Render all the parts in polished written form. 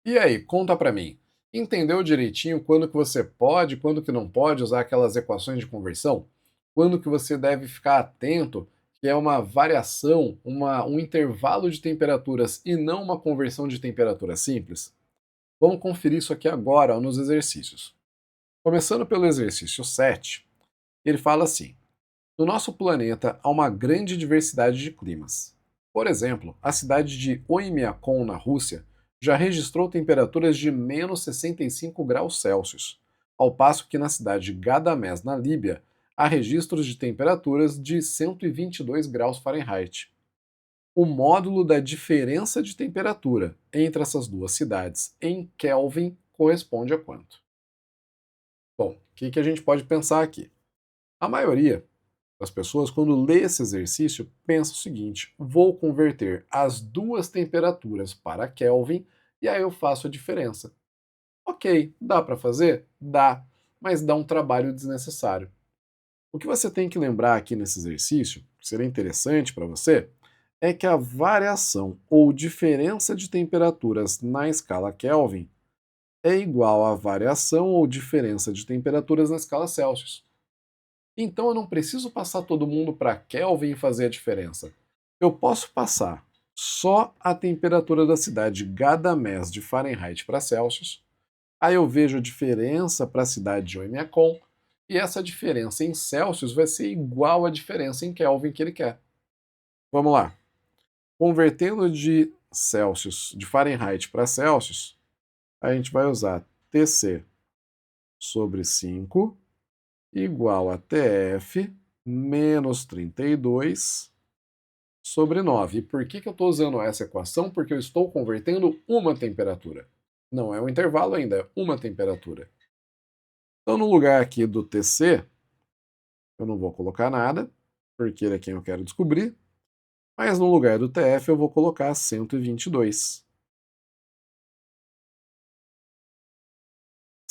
E aí, conta pra mim. Entendeu direitinho quando que você pode, quando que não pode usar aquelas equações de conversão? Quando que você deve ficar atento que é uma variação, um intervalo de temperaturas e não uma conversão de temperatura simples? Vamos conferir isso aqui agora, ó, nos exercícios. Começando pelo exercício 7, ele fala assim: no nosso planeta há uma grande diversidade de climas. Por exemplo, a cidade de Oymyakon, na Rússia, já registrou temperaturas de -65 graus Celsius, ao passo que na cidade de Gadamés, na Líbia, há registros de temperaturas de 122 graus Fahrenheit. O módulo da diferença de temperatura entre essas duas cidades em Kelvin corresponde a quanto? Bom, o que a gente pode pensar aqui? A maioria as pessoas, quando lê esse exercício, pensa o seguinte: vou converter as duas temperaturas para Kelvin e aí eu faço a diferença. Ok, dá para fazer? Dá, mas dá um trabalho desnecessário. O que você tem que lembrar aqui nesse exercício, que seria interessante para você, é que a variação ou diferença de temperaturas na escala Kelvin é igual à variação ou diferença de temperaturas na escala Celsius. Então eu não preciso passar todo mundo para Kelvin e fazer a diferença. Eu posso passar só a temperatura da cidade de Gadamés de Fahrenheit para Celsius, aí eu vejo a diferença para a cidade de Oymyakon, e essa diferença em Celsius vai ser igual à diferença em Kelvin que ele quer. Vamos lá. Convertendo de Celsius, de Fahrenheit para Celsius, a gente vai usar Tc sobre 5 igual a TF menos 32 sobre 9. E por que eu estou usando essa equação? Porque eu estou convertendo uma temperatura. Não é um intervalo ainda, é uma temperatura. Então, no lugar aqui do TC, eu não vou colocar nada, porque ele é quem eu quero descobrir. Mas no lugar do TF, eu vou colocar 122.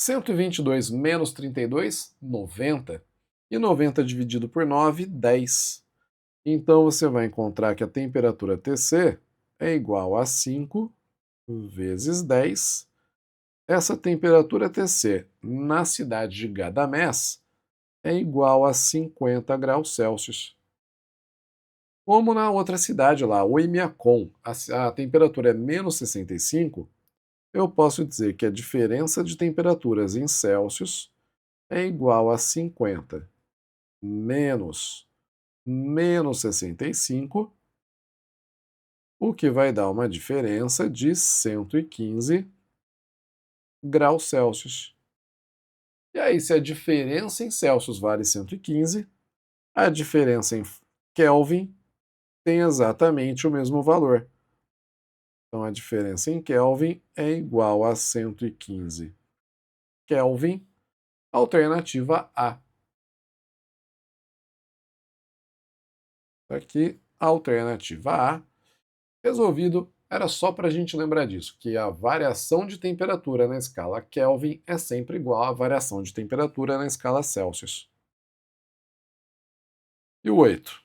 122 menos 32, 90. E 90 dividido por 9, 10. Então você vai encontrar que a temperatura Tc é igual a 5 vezes 10. Essa temperatura Tc na cidade de Gadamés é igual a 50 graus Celsius. Como na outra cidade lá, Oymyakon, a temperatura é menos 65, eu posso dizer que a diferença de temperaturas em Celsius é igual a 50 menos 65, o que vai dar uma diferença de 115 graus Celsius. E aí, se a diferença em Celsius vale 115, a diferença em Kelvin tem exatamente o mesmo valor. Então, a diferença em Kelvin é igual a 115 Kelvin, alternativa A. Aqui, alternativa A. Resolvido, era só para a gente lembrar disso, que a variação de temperatura na escala Kelvin é sempre igual à variação de temperatura na escala Celsius. E o 8?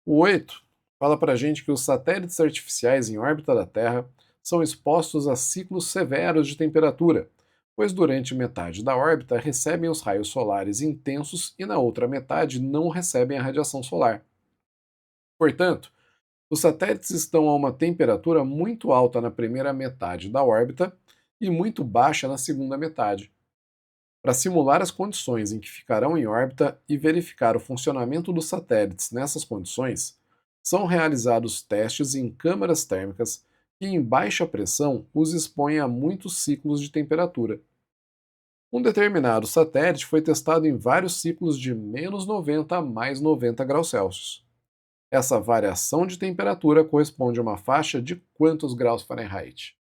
O 8 fala para a gente que os satélites artificiais em órbita da Terra são expostos a ciclos severos de temperatura, pois durante metade da órbita recebem os raios solares intensos e na outra metade não recebem a radiação solar. Portanto, os satélites estão a uma temperatura muito alta na primeira metade da órbita e muito baixa na segunda metade. Para simular as condições em que ficarão em órbita e verificar o funcionamento dos satélites nessas condições, são realizados testes em câmaras térmicas que, em baixa pressão, os expõem a muitos ciclos de temperatura. Um determinado satélite foi testado em vários ciclos de -90 a mais 90 graus Celsius. Essa variação de temperatura corresponde a uma faixa de quantos graus Fahrenheit?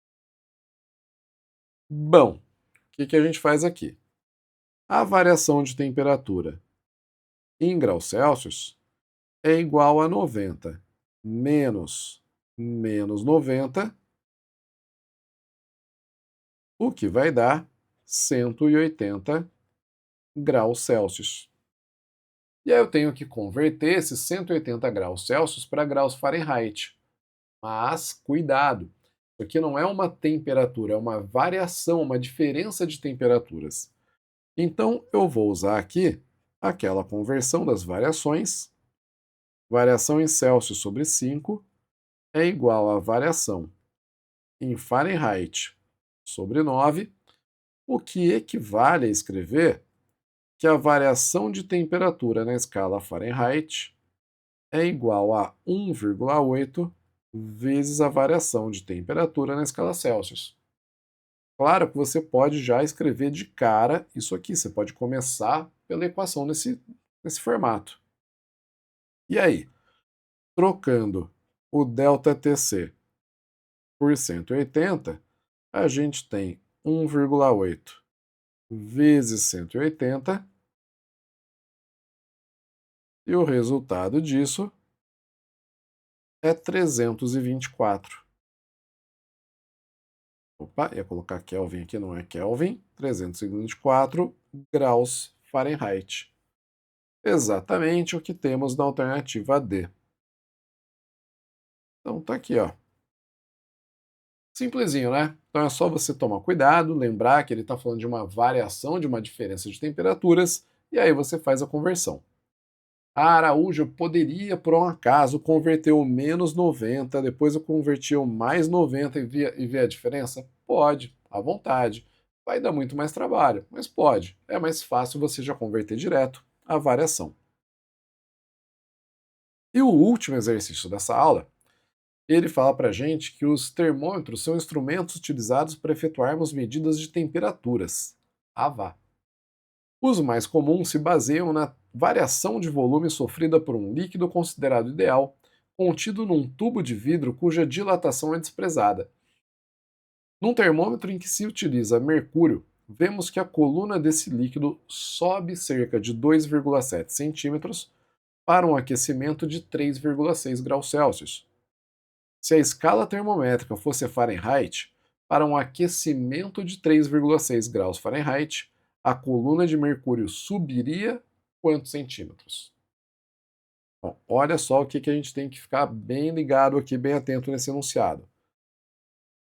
Bom, o que a gente faz aqui? A variação de temperatura em graus Celsius é igual a 90 menos 90, o que vai dar 180 graus Celsius. E aí eu tenho que converter esses 180 graus Celsius para graus Fahrenheit. Mas cuidado, Isso aqui não é uma temperatura, é uma variação, uma diferença de temperaturas. Então, eu vou usar aqui aquela conversão das variações. Variação em Celsius sobre 5 é igual a variação em Fahrenheit sobre 9, o que equivale a escrever que a variação de temperatura na escala Fahrenheit é igual a 1,8 vezes a variação de temperatura na escala Celsius. Claro que você pode já escrever de cara isso aqui, você pode começar pela equação nesse formato. E aí, trocando o ΔTc por 180, a gente tem 1,8 vezes 180, e o resultado disso é 324. Opa, ia colocar Kelvin aqui, não é Kelvin. 324 graus Fahrenheit. Exatamente o que temos na alternativa D. Então tá aqui, ó. Simplesinho, né? Então é só você tomar cuidado, lembrar que ele está falando de uma variação, de uma diferença de temperaturas, e aí você faz a conversão. A Araújo poderia, por um acaso, converter o menos 90, depois eu converti o mais 90 e ver a diferença? Pode, à vontade. Vai dar muito mais trabalho, mas pode. É mais fácil você já converter direto a variação. E o último exercício dessa aula, ele fala para a gente que os termômetros são instrumentos utilizados para efetuarmos medidas de temperaturas. Ah, vá. Os mais comuns se baseiam na variação de volume sofrida por um líquido considerado ideal, contido num tubo de vidro cuja dilatação é desprezada. Num termômetro em que se utiliza mercúrio, vemos que a coluna desse líquido sobe cerca de 2,7 centímetros para um aquecimento de 3,6 graus Celsius. Se a escala termométrica fosse Fahrenheit, para um aquecimento de 3,6 graus Fahrenheit, a coluna de mercúrio subiria quantos centímetros? Bom, olha só o que a gente tem que ficar bem ligado aqui, bem atento nesse enunciado.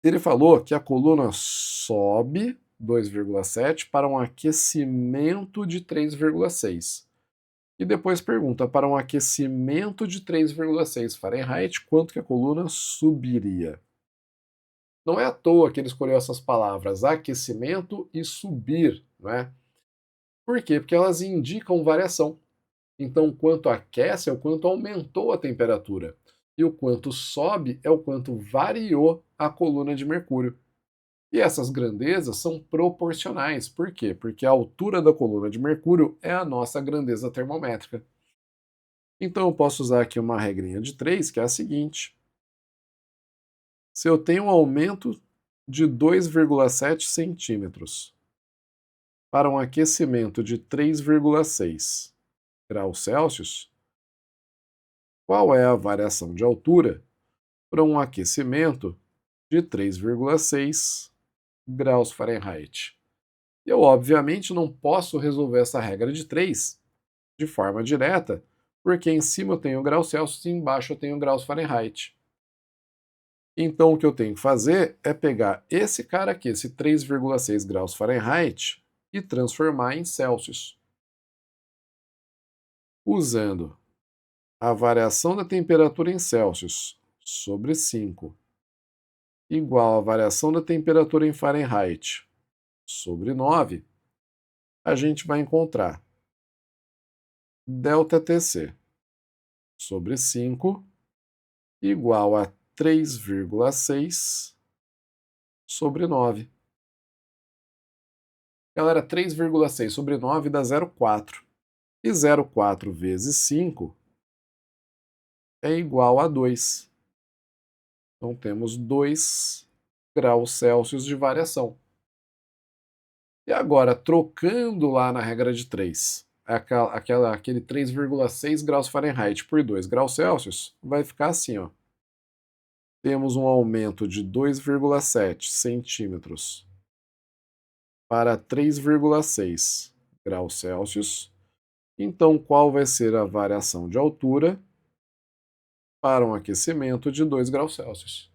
Ele falou que a coluna sobe 2,7 para um aquecimento de 3,6. E depois pergunta, para um aquecimento de 3,6 Fahrenheit, quanto que a coluna subiria? Não é à toa que ele escolheu essas palavras, aquecimento e subir, não é? Por quê? Porque elas indicam variação. Então, o quanto aquece é o quanto aumentou a temperatura. E o quanto sobe é o quanto variou a coluna de mercúrio. E essas grandezas são proporcionais. Por quê? Porque a altura da coluna de mercúrio é a nossa grandeza termométrica. Então, eu posso usar aqui uma regrinha de 3, que é a seguinte. Se eu tenho um aumento de 2,7 centímetros para um aquecimento de 3,6 graus Celsius, qual é a variação de altura para um aquecimento de 3,6 graus Fahrenheit? Eu, obviamente, não posso resolver essa regra de 3 de forma direta, porque em cima eu tenho graus Celsius e embaixo eu tenho graus Fahrenheit. Então, o que eu tenho que fazer é pegar esse cara aqui, esse 3,6 graus Fahrenheit, e transformar em Celsius. Usando a variação da temperatura em Celsius sobre 5 igual à variação da temperatura em Fahrenheit sobre 9, a gente vai encontrar ΔTc sobre 5 igual a 3,6 sobre 9. Galera, 3,6 sobre 9 dá 0,4. E 0,4 vezes 5 é igual a 2. Então temos 2 graus Celsius de variação. E agora, trocando lá na regra de 3, aquele 3,6 graus Fahrenheit por 2 graus Celsius, vai ficar assim, ó. Temos um aumento de 2,7 centímetros para 3,6 graus Celsius. Então, qual vai ser a variação de altura para um aquecimento de 2 graus Celsius?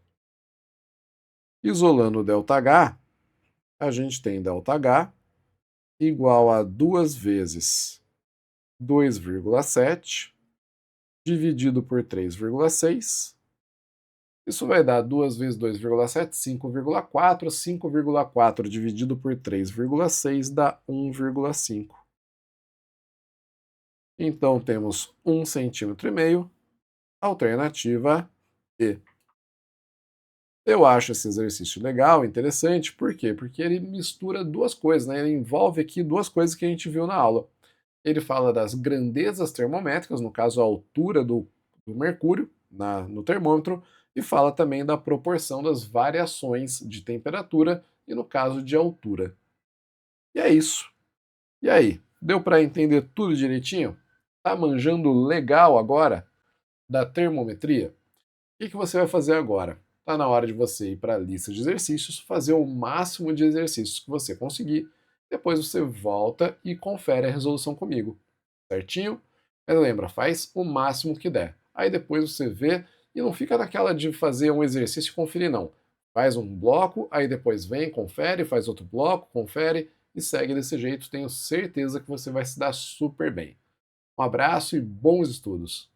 Isolando o ΔH, a gente tem ΔH igual a 2 vezes 2,7 dividido por 3,6. Isso vai dar 2 vezes 2,7, 5,4. 5,4 dividido por 3,6 dá 1,5. Então temos 1,5 cm, alternativa E. Eu acho esse exercício legal, interessante, por quê? Porque ele mistura duas coisas, né? Ele envolve aqui duas coisas que a gente viu na aula. Ele fala das grandezas termométricas, no caso a altura do mercúrio no termômetro, e fala também da proporção das variações de temperatura e no caso de altura. E é isso. E aí, deu para entender tudo direitinho? Tá manjando legal agora da termometria? O que você vai fazer agora? Está na hora de você ir para a lista de exercícios, fazer o máximo de exercícios que você conseguir. Depois você volta e confere a resolução comigo, certinho? Mas lembra, faz o máximo que der. Aí depois você vê e não fica naquela de fazer um exercício e conferir, não. Faz um bloco, aí depois vem, confere, faz outro bloco, confere e segue desse jeito. Tenho certeza que você vai se dar super bem. Um abraço e bons estudos!